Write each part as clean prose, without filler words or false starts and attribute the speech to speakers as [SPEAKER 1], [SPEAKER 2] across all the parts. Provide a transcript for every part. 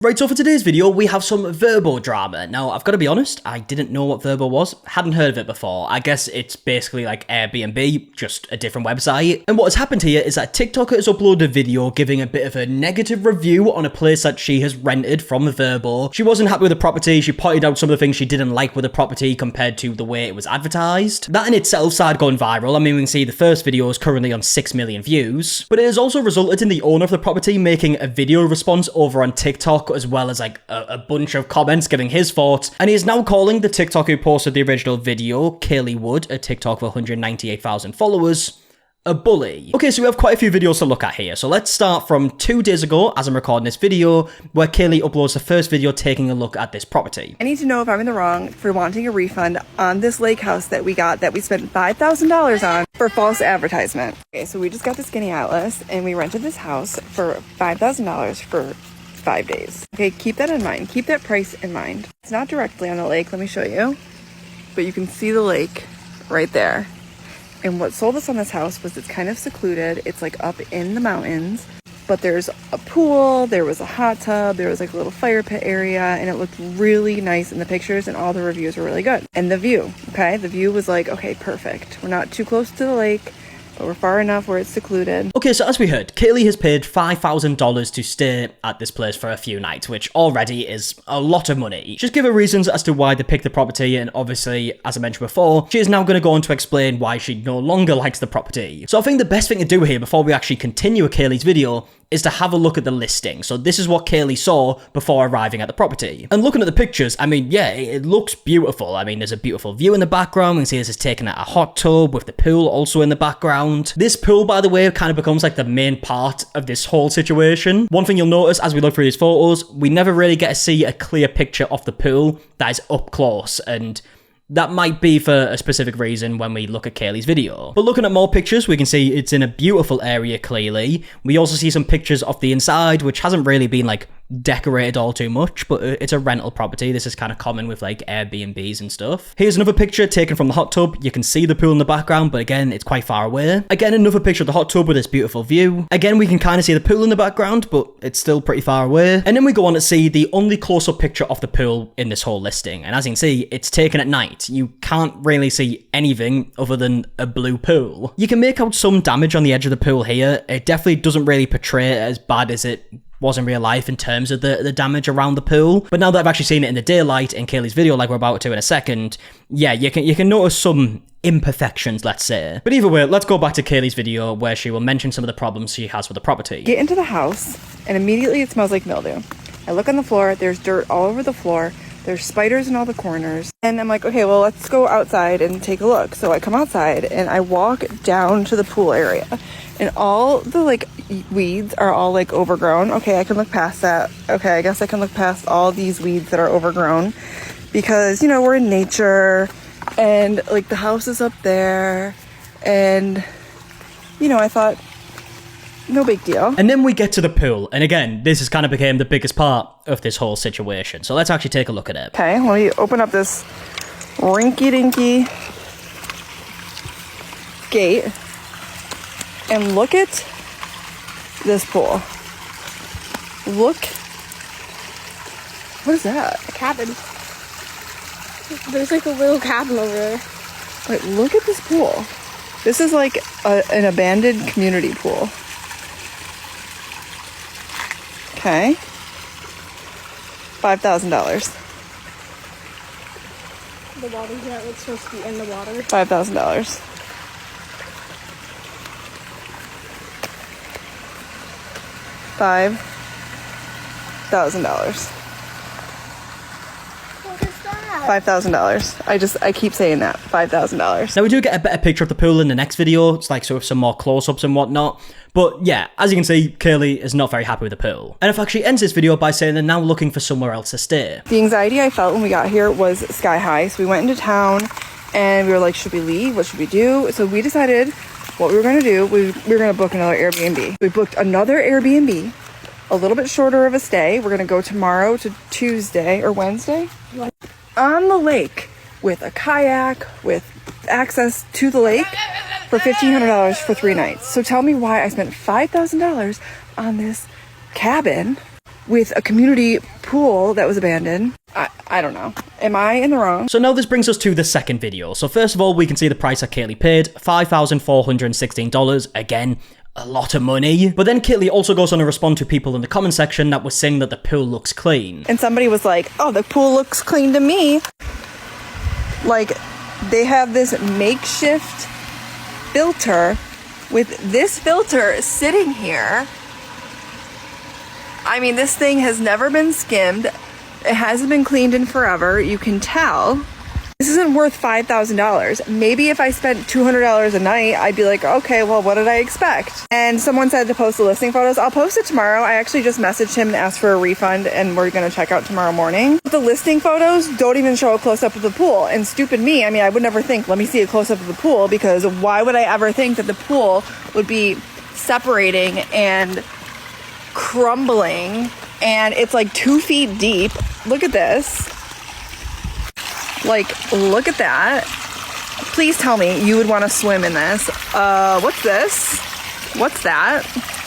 [SPEAKER 1] Right, so for today's video, we have some Vrbo drama. Now, I've got to be honest, I didn't know what Vrbo was, hadn't heard of it before. I guess it's basically like Airbnb, just a different website. And what has happened here is that TikToker has uploaded a video giving a bit of a negative review on a place that she has rented from Vrbo. She wasn't happy with the property, she pointed out some of the things she didn't like with the property compared to the way it was advertised. That in itself started going viral. I mean, we can see the first video is currently on 6 million views, but it has also resulted in the owner of the property making a video response over on TikTok, as well as like a bunch of comments giving his thoughts, and he is now calling the TikTok who posted the original video, Kaylee Wood, a TikTok with 198,000 followers, a bully. Okay, so we have quite a few videos to look at here, so let's start from 2 days ago as I'm recording this video, where Kaylee uploads the first video taking a look at this property.
[SPEAKER 2] I need to know if I'm in the wrong for wanting a refund on this lake house that we got that we spent $5,000 on for false advertisement. Okay, so we just got the Skinny Atlas and we rented this house for $5,000 for 5 days. Okay, keep that in mind. Keep that price in mind. It's not directly on the lake. Let me show you. But you can see the lake right there. And what sold us on this house was it's kind of secluded. It's like up in the mountains. But there's a pool, there was a hot tub, there was like a little fire pit area, and it looked really nice in the pictures, and all the reviews were really good. And the view, okay? The view was like, okay, perfect. We're not too close to the lake, but we're far enough where it's secluded.
[SPEAKER 1] Okay, so as we heard, Kaylee has paid $5,000 to stay at this place for a few nights, which already is a lot of money. Just give her reasons as to why they picked the property, and obviously, as I mentioned before, she is now going to go on to explain why she no longer likes the property. So I think the best thing to do here before we actually continue with Kaylee's video is to have a look at the listing. So this is what Kaylee saw before arriving at the property. And looking at the pictures, I mean, yeah, it looks beautiful. I mean, there's a beautiful view in the background. We can see this is taken at a hot tub with the pool also in the background. This pool, by the way, kind of becomes like the main part of this whole situation. One thing you'll notice as we look through these photos, we never really get to see a clear picture of the pool that is up close, and that might be for a specific reason when we look at Kaylee's video. But looking at more pictures, we can see it's in a beautiful area clearly. We also see some pictures of the inside, which hasn't really been like decorated all too much, but it's a rental property. This is kind of common with like Airbnbs and stuff. Here's another picture taken from the hot tub. You can see the pool in the background, but again, it's quite far away. Again, another picture of the hot tub with this beautiful view. Again, we can kind of see the pool in the background, but it's still pretty far away. And then we go on to see the only close-up picture of the pool in this whole listing. And as you can see, it's taken at night. You can't really see anything other than a blue pool. You can make out some damage on the edge of the pool here. It definitely doesn't really portray it as bad as it was in real life in terms of the damage around the pool. But now that I've actually seen it in the daylight in Kaylee's video, like we're about to in a second, yeah, you can notice some imperfections, let's say. But either way, let's go back to Kaylee's video where she will mention some of the problems she has with the property.
[SPEAKER 2] Get into the house, and immediately it smells like mildew. I look on the floor, there's dirt all over the floor, there's spiders in all the corners, and I'm like, okay, well, let's go outside and take a look. So I come outside and I walk down to the pool area, and all the like weeds are all like overgrown. Okay, I can look past that. Okay, I guess I can look past all these weeds that are overgrown because, you know, we're in nature, and like the house is up there, and, you know, I thought, no big deal.
[SPEAKER 1] And then we get to the pool, and again, this has kind of became the biggest part of this whole situation. So let's actually take a look at it.
[SPEAKER 2] Okay, let me open up this rinky-dinky gate and look at this pool. Look. What is that?
[SPEAKER 3] A cabin. There's like a little cabin over there.
[SPEAKER 2] Wait, look at this pool. This is like an abandoned community pool. Okay. $5,000.
[SPEAKER 3] The water's not like supposed to be in the water.
[SPEAKER 2] $5,000. $5,000.
[SPEAKER 3] What is that?
[SPEAKER 2] $5,000. I keep saying that. $5,000.
[SPEAKER 1] Now we do get a better picture of the pool in the next video. It's like sort of some more close-ups and whatnot. But yeah, as you can see, Kaylee is not very happy with the pool. And I've actually ends this video by saying they're now looking for somewhere else to stay.
[SPEAKER 2] The anxiety I felt when we got here was sky high. So we went into town and we were like, should we leave? What should we do? So we decided what we were going to do. We were going to book another Airbnb. We booked another Airbnb, a little bit shorter of a stay. We're going to go tomorrow to Tuesday or Wednesday on the lake with a kayak, with access to the lake for $1,500 for 3 nights. So tell me why I spent $5,000 on this cabin with a community pool that was abandoned. I don't know. Am I in the wrong?
[SPEAKER 1] So now this brings us to the second video. So first of all, we can see the price that Kaylee paid, $5,416. Again, a lot of money. But then Kaylee also goes on to respond to people in the comment section that were saying that the pool looks clean.
[SPEAKER 2] And somebody was like, oh, the pool looks clean to me. Like, they have this makeshift filter with this filter sitting here. I mean, this thing has never been skimmed. It hasn't been cleaned in forever. You can tell. This isn't worth $5,000. Maybe if I spent $200 a night, I'd be like, okay, well, what did I expect? And someone said to post the listing photos. I'll post it tomorrow. I actually just messaged him and asked for a refund, and we're gonna check out tomorrow morning. The listing photos don't even show a close-up of the pool. And stupid me, I mean, I would never think, let me see a close-up of the pool, because why would I ever think that the pool would be separating and crumbling, and it's like 2 feet deep. Look at this. Like, look at that. Please tell me you would want to swim in this. What's this? What's that?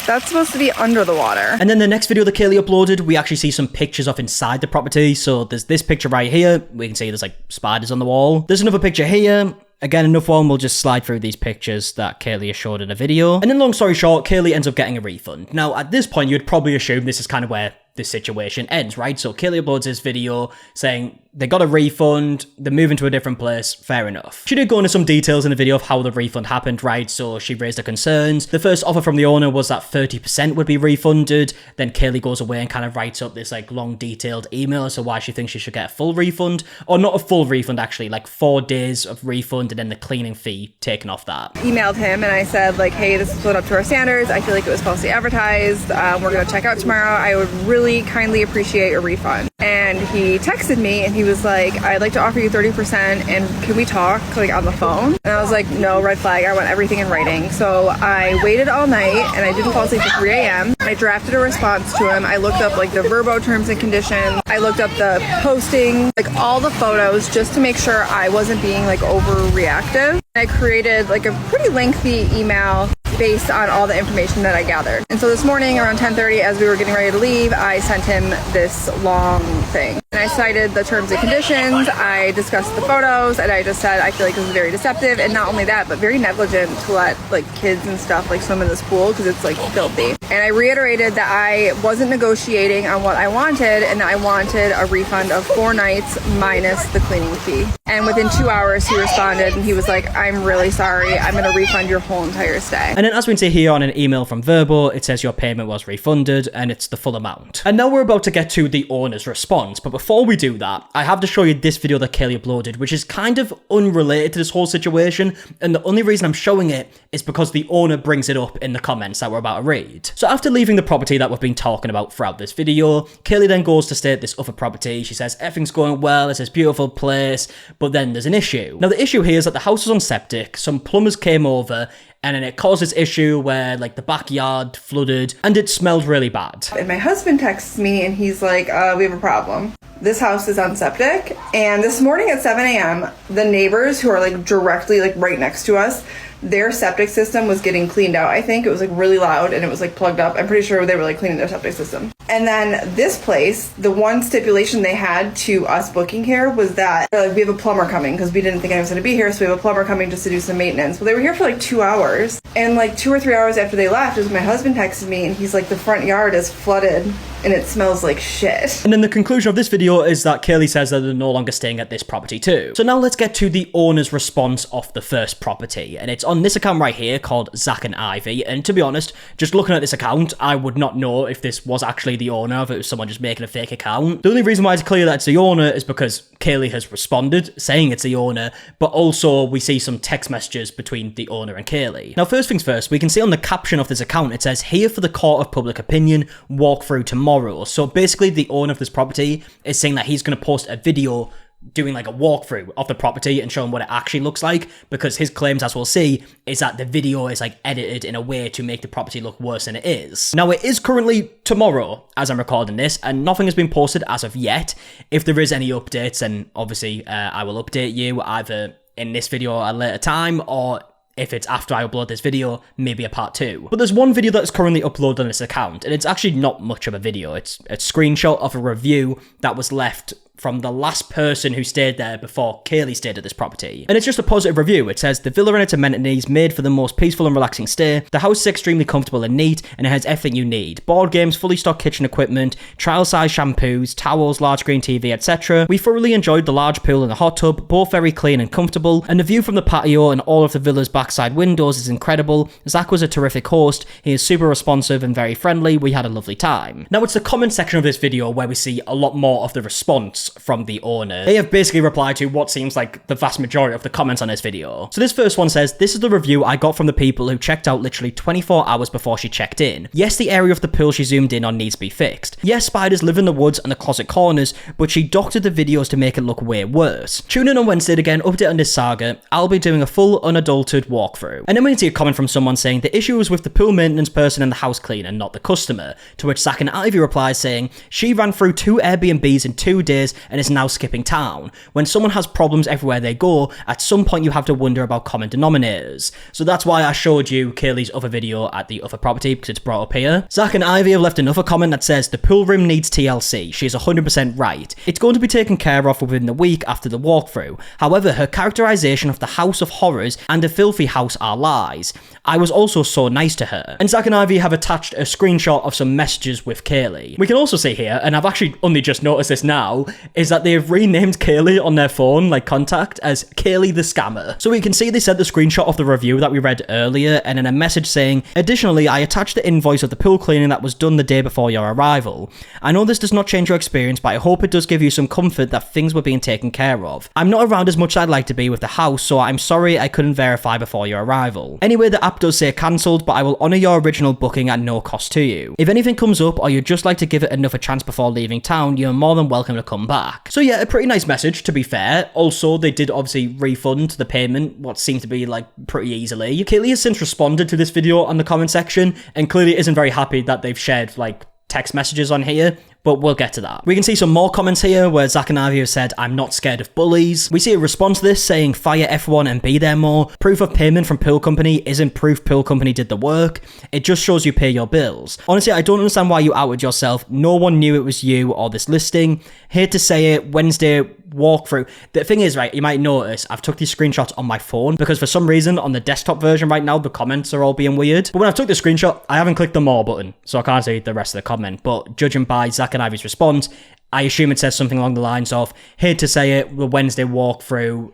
[SPEAKER 2] That's supposed to be under the water.
[SPEAKER 1] And then the next video that Kaylee uploaded, we actually see some pictures of inside the property. So there's this picture right here. We can see there's like spiders on the wall. There's another picture here. Again, enough one, we'll just slide through these pictures that Kaylee has showed in a video. And then long story short, Kaylee ends up getting a refund. Now, at this point, you'd probably assume this is kind of where this situation ends, right? So Kaylee uploads this video saying they got a refund, they're moving to a different place, fair enough. She did go into some details in the video of how the refund happened, right? So she raised her concerns. The first offer from the owner was that 30% would be refunded. Then Kaylee goes away and kind of writes up this like long detailed email as to why she thinks she should get a full refund. Or not a full refund actually, like 4 days of refund and then the cleaning fee taken off that.
[SPEAKER 2] Emailed him and I said like, hey, this is not up to our standards. I feel like it was falsely advertised. We're gonna check out tomorrow. I would really kindly appreciate a refund. And he texted me and he was like, I'd like to offer you 30% and can we talk like on the phone? And I was like, no, red flag. I want everything in writing. So I waited all night and I didn't fall asleep till 3 a.m. I drafted a response to him. I looked up like the Vrbo terms and conditions. I looked up the posting, like all the photos just to make sure I wasn't being like overreactive. I created like a pretty lengthy email based on all the information that I gathered. And so this morning around 10:30, as we were getting ready to leave, I sent him this long thing. And I cited the terms and conditions, I discussed the photos, and I just said I feel like it was very deceptive, and not only that, but very negligent to let like kids and stuff like swim in this pool because it's like filthy. And I reiterated that I wasn't negotiating on what I wanted, and that I wanted a refund of 4 nights minus the cleaning fee. And within 2 hours, he responded and he was like, I'm really sorry, I'm gonna refund your whole entire stay.
[SPEAKER 1] And then as we can see here on an email from Vrbo, it says your payment was refunded and it's the full amount. And now we're about to get to the owner's response, but before we do that, I have to show you this video that Kaylee uploaded, which is kind of unrelated to this whole situation, and the only reason I'm showing it is because the owner brings it up in the comments that we're about to read. So after leaving the property that we've been talking about throughout this video, Kaylee then goes to stay at this other property. She says everything's going well, it's this beautiful place, but then there's an issue. Now the issue here is that the house was on septic, some plumbers came over, and then it caused this issue where like the backyard flooded and it smelled really bad.
[SPEAKER 2] And my husband texts me and he's like, we have a problem. This house is on septic. And this morning at 7 a.m., the neighbors who are like directly like right next to us, their septic system was getting cleaned out. I think it was like really loud and it was like plugged up. I'm pretty sure they were like cleaning their septic system. And then this place, the one stipulation they had to us booking here was that like, we have a plumber coming because we didn't think I was going to be here. So we have a plumber coming just to do some maintenance. Well, they were here for like 2 hours. And like 2 or 3 hours after they left, is my husband texted me and he's like, the front yard is flooded and it smells like shit.
[SPEAKER 1] And then the conclusion of this video is that Kaylee says that they're no longer staying at this property too. So now let's get to the owner's response of the first property. And it's on this account right here called Zach and Ivy. And to be honest, just looking at this account, I would not know if this was actually the owner, if it was someone just making a fake account. The only reason why it's clear that it's the owner is because Kaylee has responded saying it's the owner, but also we see some text messages between the owner and Kaylee. Now, first things first, we can see on the caption of this account, it says, here for the court of public opinion, walkthrough tomorrow. So basically the owner of this property is saying that he's going to post a video doing like a walkthrough of the property and showing what it actually looks like, because his claims, as we'll see, is that the video is like edited in a way to make the property look worse than it is. Now it is currently tomorrow as I'm recording this and nothing has been posted as of yet. If there is any updates, then obviously I will update you either in this video at a later time or if it's after I upload this video, maybe a part 2. But there's one video that's currently uploaded on this account, and it's actually not much of a video. It's a screenshot of a review that was left from the last person who stayed there before Kaylee stayed at this property. And it's just a positive review. It says, the villa and its amenities made for the most peaceful and relaxing stay. The house is extremely comfortable and neat, and it has everything you need. Board games, fully stocked kitchen equipment, trial-size shampoos, towels, large screen TV, etc. We thoroughly enjoyed the large pool and the hot tub, both very clean and comfortable, and the view from the patio and all of the villa's backside windows is incredible. Zach was a terrific host. He is super responsive and very friendly. We had a lovely time. Now it's the comment section of this video where we see a lot more of the response from the owner. They have basically replied to what seems like the vast majority of the comments on this video. So this first one says, this is the review I got from the people who checked out literally 24 hours before she checked in. Yes, the area of the pool she zoomed in on needs to be fixed. Yes, spiders live in the woods and the closet corners, but she doctored the videos to make it look way worse. Tune in on Wednesday to get an update on this saga. I'll be doing a full unadulterated walkthrough. And then we can see a comment from someone saying the issue was with the pool maintenance person and the house cleaner, not the customer. To which Zach and Ivy replies saying, she ran through 2 Airbnbs in 2 days and is now skipping town. When someone has problems everywhere they go, at some point you have to wonder about common denominators. So that's why I showed you Kaylee's other video at the other property, because it's brought up here. Zach and Ivy have left another comment that says, the pool room needs TLC. She is 100% right. It's going to be taken care of within the week after the walkthrough. However, her characterization of the House of Horrors and the filthy house are lies. I was also so nice to her. And Zach and Ivy have attached a screenshot of some messages with Kaylee. We can also see here, and I've actually only just noticed this now, is that they've renamed Kaylee on their phone, like contact, as Kaylee the Scammer. So we can see they sent the screenshot of the review that we read earlier, and then a message saying, additionally, I attached the invoice of the pool cleaning that was done the day before your arrival. I know this does not change your experience, but I hope it does give you some comfort that things were being taken care of. I'm not around as much as I'd like to be with the house, so I'm sorry I couldn't verify before your arrival. Anyway, the app does say cancelled, but I will honour your original booking at no cost to you. If anything comes up, or you'd just like to give it another chance before leaving town, you're more than welcome to come back. So yeah, a pretty nice message, to be fair. Also, they did obviously refund the payment, what seemed to be like pretty easily. Kaylee has since responded to this video on the comment section, and clearly isn't very happy that they've shared like text messages on here, but we'll get to that. We can see some more comments here where Zach and Ivy have said, I'm not scared of bullies. We see a response to this saying, fire F1 and be there more. Proof of payment from Pill Company isn't proof Pill Company did the work. It just shows you pay your bills. Honestly, I don't understand why you outed yourself. No one knew it was you or this listing. Hate to say it, Wednesday walkthrough. The thing is, right, you might notice I've took these screenshots on my phone because for some reason on the desktop version right now, the comments are all being weird. But when I've took the screenshot, I haven't clicked the more button, so I can't see the rest of the comment. But judging by Zach and Ivy's response, I assume it says something along the lines of, hate to say it, the Wednesday walkthrough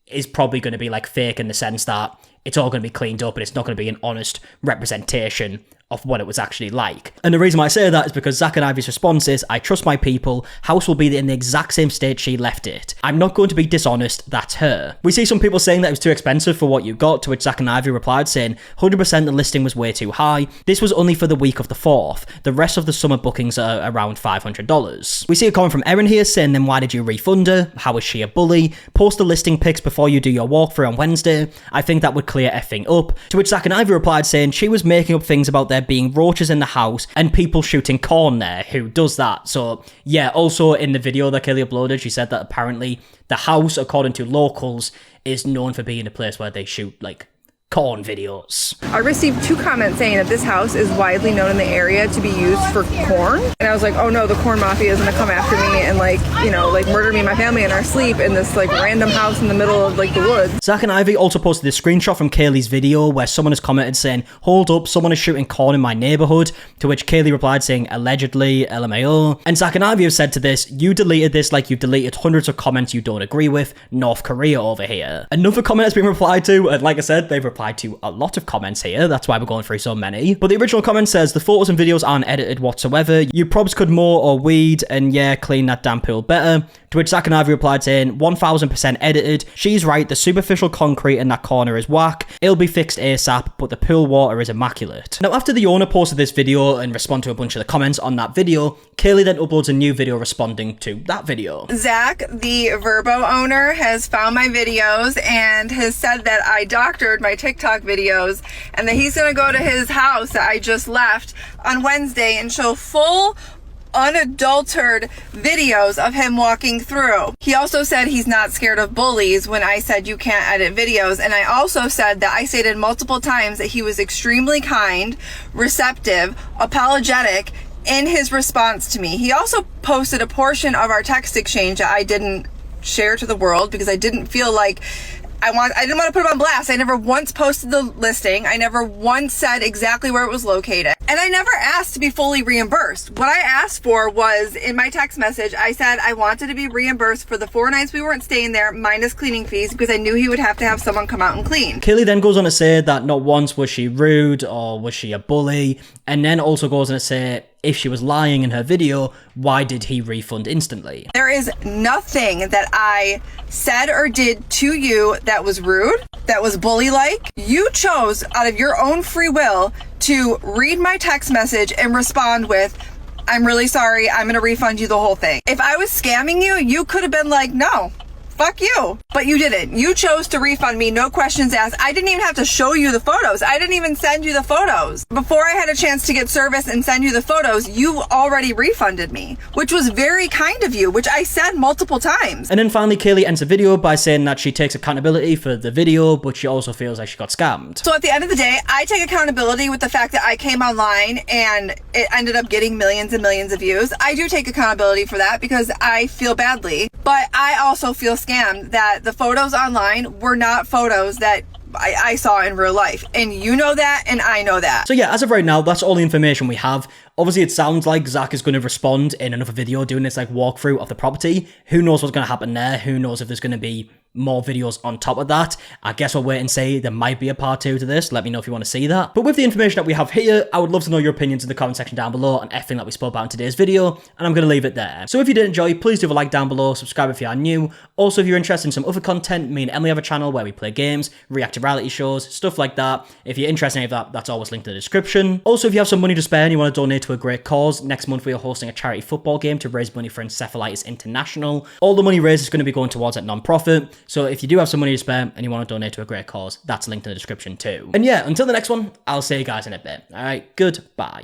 [SPEAKER 1] is probably going to be like fake in the sense that it's all going to be cleaned up and it's not going to be an honest representation of what it was actually like. And the reason why I say that is because Zach and Ivy's response is, I trust my people, house will be in the exact same state she left it. I'm not going to be dishonest, that's her. We see some people saying that it was too expensive for what you got, to which Zach and Ivy replied saying, 100% the listing was way too high. This was only for the week of the 4th. The rest of the summer bookings are around $500. We see a comment from Erin here saying, then why did you refund her? How is she a bully? Post the listing pics before you do your walkthrough on Wednesday. I think that would clear effing up. To which Zach and Ivy replied saying, she was making up things about there being roaches in the house and people shooting corn there. Who does that? So yeah, also in the video that Kaylee uploaded, she said that apparently the house, according to locals, is known for being a place where they shoot like corn videos.
[SPEAKER 2] I received 2 comments saying that this house is widely known in the area to be used for corn. And I was like, oh no, the corn mafia is gonna come after me and like, you know, like murder me and my family in our sleep in this like random house in the middle of like the woods.
[SPEAKER 1] Zach and Ivy also posted this screenshot from Kaylee's video where someone has commented saying, hold up, someone is shooting corn in my neighborhood, to which Kaylee replied saying, allegedly, LMAO. And Zach and Ivy have said to this, you deleted this like you've deleted hundreds of comments you don't agree with, North Korea over here. Another comment has been replied to, and like I said, they've replied to a lot of comments here, that's why we're going through so many. But the original comment says, the photos and videos aren't edited whatsoever, you probs could mow or weed, and yeah, clean that damn pool better. To which Zach and Ivy replied saying, 1000% edited, she's right, the superficial concrete in that corner is whack, it'll be fixed ASAP, but the pool water is immaculate. Now after the owner posted this video and responded to a bunch of the comments on that video, Kaylee then uploads a new video responding to that video.
[SPEAKER 2] Zach, the Vrbo owner, has found my videos and has said that I doctored my TikTok videos and that he's gonna go to his house that I just left on Wednesday and show full unadulterated videos of him walking through. He also said he's not scared of bullies when I said you can't edit videos. And I also said that I stated multiple times that he was extremely kind, receptive, apologetic in his response to me. He also posted a portion of our text exchange that I didn't share to the world because I didn't feel like I didn't want to put him on blast. I never once posted the listing. I never once said exactly where it was located. And I never asked to be fully reimbursed. What I asked for was, in my text message, I said I wanted to be reimbursed for the 4 nights we weren't staying there minus cleaning fees because I knew he would have to have someone come out and clean.
[SPEAKER 1] Kaylee then goes on to say that not once was she rude or was she a bully, and then also goes on to say if she was lying in her video, why did he refund instantly?
[SPEAKER 2] There is nothing that I said or did to you that was rude, that was bully-like. You chose out of your own free will to read my text message and respond with, I'm really sorry, I'm gonna refund you the whole thing. If I was scamming you, you could have been like, no, fuck you. But you didn't. You chose to refund me, no questions asked. I didn't even have to show you the photos. I didn't even send you the photos. Before I had a chance to get service and send you the photos, you already refunded me, which was very kind of you, which I said multiple times.
[SPEAKER 1] And then finally, Kaylee ends the video by saying that she takes accountability for the video, but she also feels like she got scammed.
[SPEAKER 2] So at the end of the day, I take accountability with the fact that I came online and it ended up getting millions and millions of views. I do take accountability for that because I feel badly, but I also feel scammed that the photos online were not photos that I saw in real life. And you know that, and I know that.
[SPEAKER 1] So yeah, as of right now, that's all the information we have. Obviously, it sounds like Zach is going to respond in another video doing this like walkthrough of the property. Who knows what's going to happen there? Who knows if there's going to be more videos on top of that? I guess we'll wait and see. There might be a part 2 to this. Let me know if you want to see that. But with the information that we have here, I would love to know your opinions in the comment section down below on everything that we spoke about in today's video, and I'm going to leave it there. So if you did enjoy, please do a like down below, subscribe if you are new. Also, if you're interested in some other content, me and Emily have a channel where we play games, react to reality shows, stuff like that. If you're interested in any of that, that's always linked in the description. Also, if you have some money to spare and you want to donate to a great cause, next month we are hosting a charity football game to raise money for Encephalitis International. All the money raised is going to be going towards that non-profit. So if you do have some money to spare and you want to donate to a great cause, that's linked in the description too. And yeah, until the next one, I'll see you guys in a bit. Alright, goodbye.